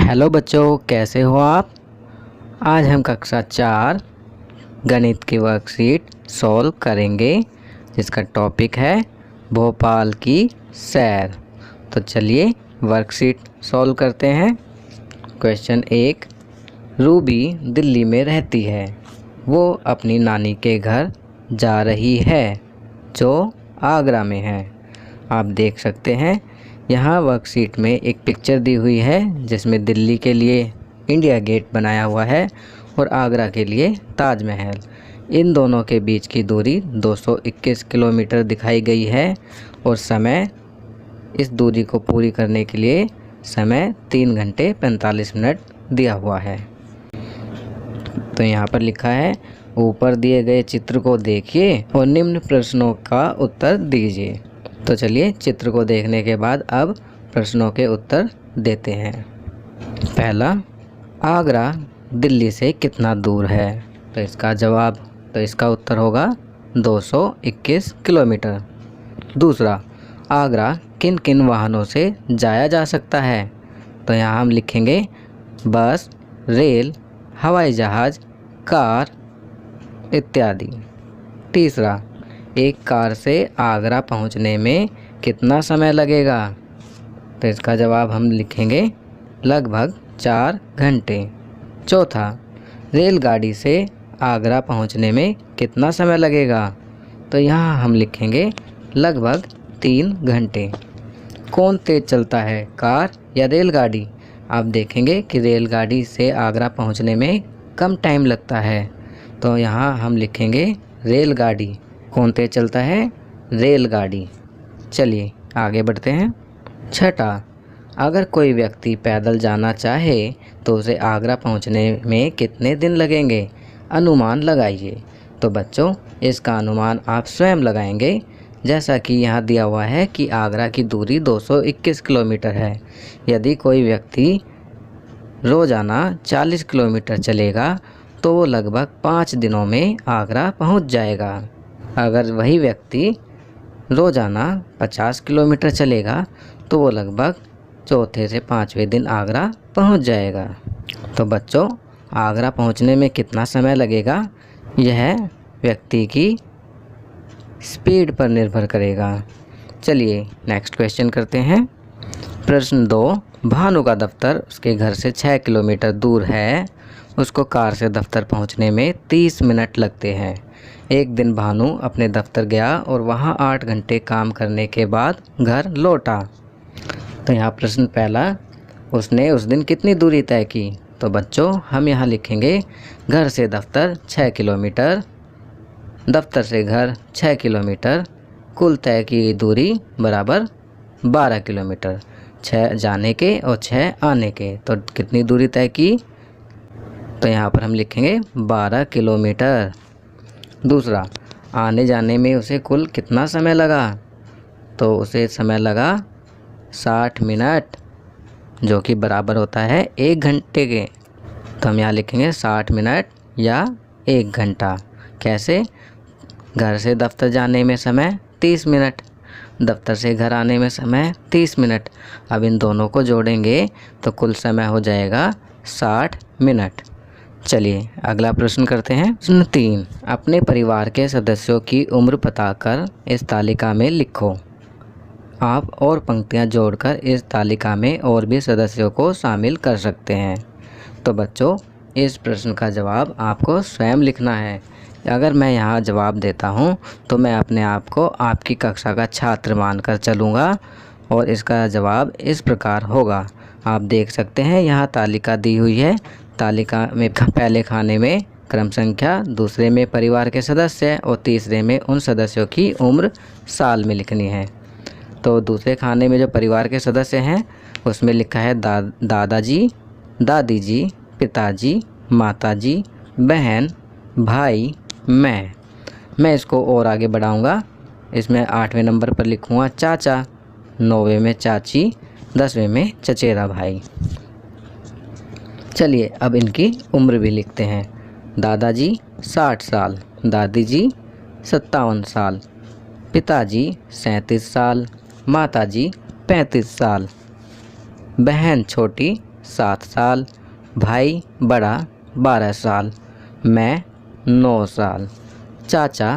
Hello बच्चों, कैसे हो आप। आज हम कक्षा 4 गणित की वर्कशीट सॉल्व करेंगे जिसका टॉपिक है भोपाल की सैर। तो चलिए वर्कशीट सॉल्व करते हैं। क्वेश्चन 1, रूबी दिल्ली में रहती है। वो अपनी नानी के घर जा रही है जो आगरा में है। आप देख सकते हैं यहाँ वर्कशीट में एक पिक्चर दी हुई है जिसमें दिल्ली के लिए इंडिया गेट बनाया हुआ है और आगरा के लिए ताजमहल। इन दोनों के बीच की दूरी 221 किलोमीटर दिखाई गई है और समय, इस दूरी को पूरी करने के लिए समय 3 घंटे 45 मिनट दिया हुआ है। तो यहाँ पर लिखा है, ऊपर दिए गए चित्र को देखिए और निम्न प्रश्नों का उत्तर दीजिए। तो चलिए चित्र को देखने के बाद अब प्रश्नों के उत्तर देते हैं। पहला, आगरा दिल्ली से कितना दूर है। तो इसका उत्तर होगा 221 किलोमीटर। दूसरा, आगरा किन किन वाहनों से जाया जा सकता है। तो यहाँ हम लिखेंगे बस, रेल, हवाई जहाज़, कार इत्यादि। तीसरा, एक कार से आगरा पहुंचने में कितना समय लगेगा। तो इसका जवाब हम लिखेंगे लगभग 4 घंटे। चौथा, रेलगाड़ी से आगरा पहुंचने में कितना समय लगेगा। तो यहाँ हम लिखेंगे लगभग 3 घंटे। कौन तेज़ चलता है, कार या रेलगाड़ी। आप देखेंगे कि रेलगाड़ी से आगरा पहुंचने में कम टाइम लगता है। तो यहाँ हम लिखेंगे रेलगाड़ी। कौन तेज चलता है, रेलगाड़ी। चलिए आगे बढ़ते हैं। छठा, अगर कोई व्यक्ति पैदल जाना चाहे तो उसे आगरा पहुंचने में कितने दिन लगेंगे, अनुमान लगाइए। तो बच्चों इसका अनुमान आप स्वयं लगाएंगे। जैसा कि यहाँ दिया हुआ है कि आगरा की दूरी 221 किलोमीटर है। यदि कोई व्यक्ति रोज़ाना 40 किलोमीटर चलेगा तो वो लगभग 5 दिनों में आगरा पहुंच जाएगा। अगर वही व्यक्ति रोज़ाना 50 किलोमीटर चलेगा तो वो लगभग चौथे से 5वें दिन आगरा पहुंच जाएगा। तो बच्चों आगरा पहुंचने में कितना समय लगेगा, यह व्यक्ति की स्पीड पर निर्भर करेगा। चलिए नेक्स्ट क्वेश्चन करते हैं। प्रश्न 2, भानु का दफ्तर उसके घर से 6 किलोमीटर दूर है। उसको कार से दफ्तर पहुंचने में 30 मिनट लगते हैं। एक दिन भानु अपने दफ्तर गया और वहां 8 घंटे काम करने के बाद घर लौटा। तो यहाँ प्रश्न पहला, उसने उस दिन कितनी दूरी तय की। तो बच्चों हम यहाँ लिखेंगे घर से दफ्तर 6 किलोमीटर, दफ्तर से घर 6 किलोमीटर, कुल तय की दूरी बराबर 12 किलोमीटर। 6 जाने के और 6 आने के, तो कितनी दूरी तय की। तो यहाँ पर हम लिखेंगे 12 किलोमीटर। दूसरा, आने जाने में उसे कुल कितना समय लगा। तो उसे समय लगा 60 मिनट, जो कि बराबर होता है 1 घंटे के। तो हम यहाँ लिखेंगे 60 मिनट या 1 घंटा। कैसे, घर से दफ्तर जाने में समय 30 मिनट, दफ्तर से घर आने में समय 30 मिनट। अब इन दोनों को जोड़ेंगे तो कुल समय हो जाएगा 60 मिनट। चलिए अगला प्रश्न करते हैं। प्रश्न 3, अपने परिवार के सदस्यों की उम्र बताकर इस तालिका में लिखो। आप और पंक्तियां जोड़कर इस तालिका में और भी सदस्यों को शामिल कर सकते हैं। तो बच्चों इस प्रश्न का जवाब आपको स्वयं लिखना है। अगर मैं यहाँ जवाब देता हूँ तो मैं अपने आप को आपकी कक्षा का छात्र मानकर चलूँगा और इसका जवाब इस प्रकार होगा। आप देख सकते हैं यहाँ तालिका दी हुई है। तालिका में पहले खाने में क्रम संख्या, दूसरे में परिवार के सदस्य और तीसरे में उन सदस्यों की उम्र साल में लिखनी है। तो दूसरे खाने में जो परिवार के सदस्य हैं उसमें लिखा है दादाजी, दादी जी, पिताजी, माताजी, बहन, भाई, मैं इसको और आगे बढ़ाऊंगा। इसमें 8वें नंबर पर लिखूंगा चाचा, 9वें में चाची, 10वें में चचेरा भाई। चलिए अब इनकी उम्र भी लिखते हैं। दादाजी 60 साल, दादी जी 57 साल, पिताजी 37 साल, माताजी 35 साल, बहन छोटी 7 साल, भाई बड़ा 12 साल, मैं 9 साल, चाचा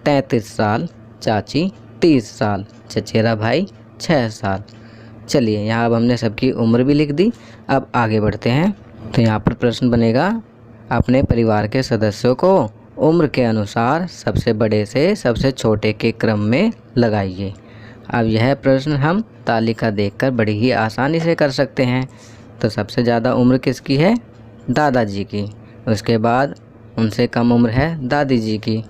33 साल, चाची 30 साल, चचेरा भाई 6 साल। चलिए यहाँ अब हमने सबकी उम्र भी लिख दी। अब आगे बढ़ते हैं। तो यहाँ पर प्रश्न बनेगा, अपने परिवार के सदस्यों को उम्र के अनुसार सबसे बड़े से सबसे छोटे के क्रम में लगाइए। अब यह प्रश्न हम तालिका देखकर बड़ी ही आसानी से कर सकते हैं। तो सबसे ज़्यादा उम्र किसकी है? दादाजी की। उसके बाद उनसे कम उम्र है दादी जी की।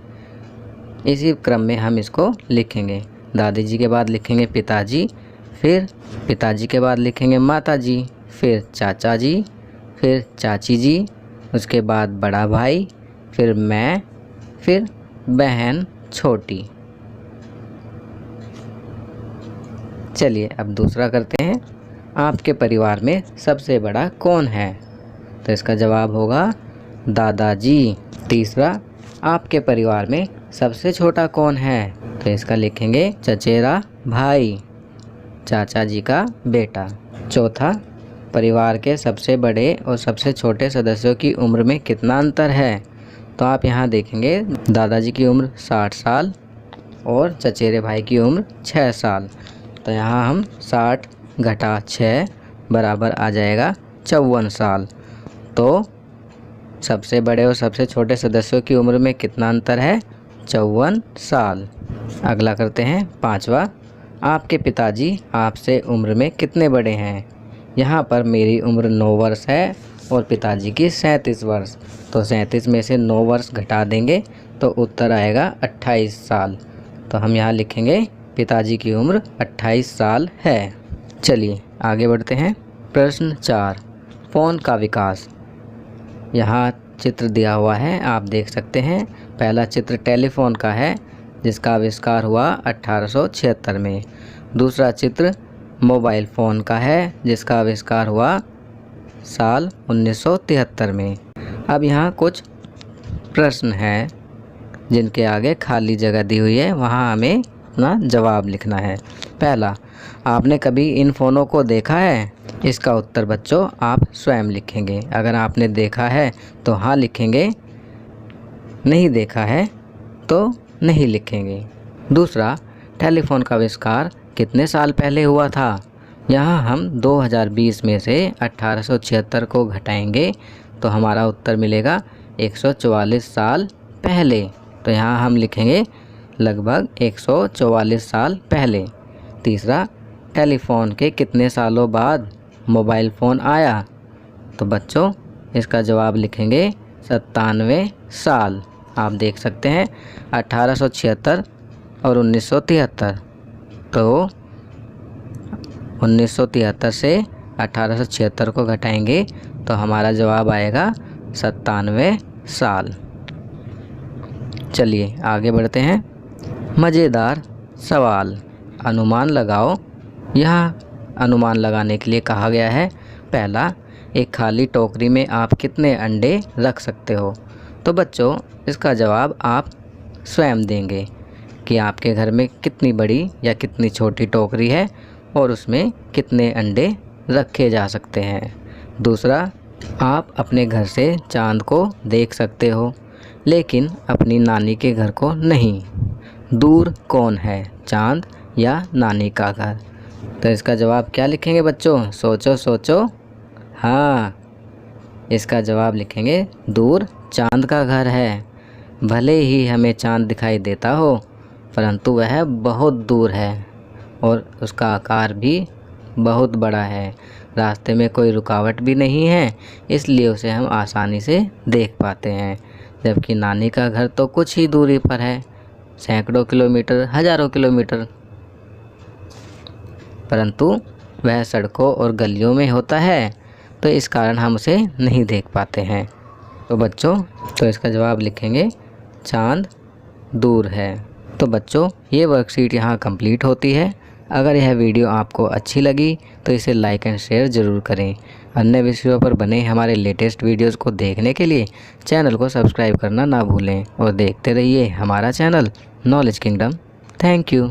इसी क्रम में हम इसको लिखेंगे। दादी जी के बाद लिखेंगे पिताजी, फिर पिताजी के बाद लिखेंगे माताजी, फिर चाचा जी, फिर चाची जी, उसके बाद बड़ा भाई, फिर मैं, फिर बहन छोटी। चलिए अब दूसरा करते हैं, आपके परिवार में सबसे बड़ा कौन है? तो इसका जवाब होगा दादाजी। तीसरा, आपके परिवार में सबसे छोटा कौन है? तो इसका लिखेंगे चचेरा भाई, चाचा जी का बेटा। चौथा, परिवार के सबसे बड़े और सबसे छोटे सदस्यों की उम्र में कितना अंतर है? तो आप यहाँ देखेंगे दादाजी की उम्र 60 साल और चचेरे भाई की उम्र 6 साल। तो यहाँ हम 60 घटा 6 बराबर आ जाएगा 54 साल। तो सबसे बड़े और सबसे छोटे सदस्यों की उम्र में कितना अंतर है? 54 साल। अगला करते हैं पांचवा, आपके पिताजी आपसे उम्र में कितने बड़े हैं? यहाँ पर मेरी उम्र 9 वर्ष है और पिताजी की 37 वर्ष। तो 37 में से 9 वर्ष घटा देंगे तो उत्तर आएगा 28 साल। तो हम यहाँ लिखेंगे पिताजी की उम्र 28 साल है। चलिए आगे बढ़ते हैं। प्रश्न 4, फ़ोन का विकास। यहाँ चित्र दिया हुआ है, आप देख सकते हैं। पहला चित्र टेलीफोन का है जिसका आविष्कार हुआ 1876 में। दूसरा चित्र मोबाइल फ़ोन का है जिसका आविष्कार हुआ साल 1973 में। अब यहाँ कुछ प्रश्न हैं जिनके आगे खाली जगह दी हुई है, वहाँ हमें अपना जवाब लिखना है। पहला, आपने कभी इन फ़ोनों को देखा है? इसका उत्तर बच्चों आप स्वयं लिखेंगे। अगर आपने देखा है तो हाँ लिखेंगे, नहीं देखा है तो नहीं लिखेंगे। दूसरा, टेलीफोन का आविष्कार कितने साल पहले हुआ था? यहाँ हम 2020 में से 1876 को घटाएंगे तो हमारा उत्तर मिलेगा 144 साल पहले। तो यहाँ हम लिखेंगे लगभग 144 साल पहले। तीसरा, टेलीफोन के कितने सालों बाद मोबाइल फ़ोन आया? तो बच्चों इसका जवाब लिखेंगे 97 साल। आप देख सकते हैं 1876 और 1973। तो 1973 से 1876 को घटाएंगे तो हमारा जवाब आएगा 97 साल। चलिए आगे बढ़ते हैं। मज़ेदार सवाल, अनुमान लगाओ। यहाँ अनुमान लगाने के लिए कहा गया है, पहला, एक खाली टोकरी में आप कितने अंडे रख सकते हो? तो बच्चों इसका जवाब आप स्वयं देंगे कि आपके घर में कितनी बड़ी या कितनी छोटी टोकरी है और उसमें कितने अंडे रखे जा सकते हैं। दूसरा, आप अपने घर से चांद को देख सकते हो लेकिन अपनी नानी के घर को नहीं। दूर कौन है, चांद या नानी का घर? तो इसका जवाब क्या लिखेंगे बच्चों? सोचो सोचो। हाँ, इसका जवाब लिखेंगे दूर चांद का घर है। भले ही हमें चांद दिखाई देता हो परंतु वह बहुत दूर है और उसका आकार भी बहुत बड़ा है। रास्ते में कोई रुकावट भी नहीं है, इसलिए उसे हम आसानी से देख पाते हैं। जबकि नानी का घर तो कुछ ही दूरी पर है, सैकड़ों किलोमीटर, हज़ारों किलोमीटर, परंतु वह सड़कों और गलियों में होता है तो इस कारण हम उसे नहीं देख पाते हैं। तो बच्चों तो इसका जवाब लिखेंगे चांद दूर है। तो बच्चों ये वर्कशीट यहाँ कंप्लीट होती है। अगर यह वीडियो आपको अच्छी लगी तो इसे लाइक एंड शेयर ज़रूर करें। अन्य विषयों पर बने हमारे लेटेस्ट वीडियोज़ को देखने के लिए चैनल को सब्सक्राइब करना ना भूलें और देखते रहिए हमारा channel knowledge kingdom. Thank you.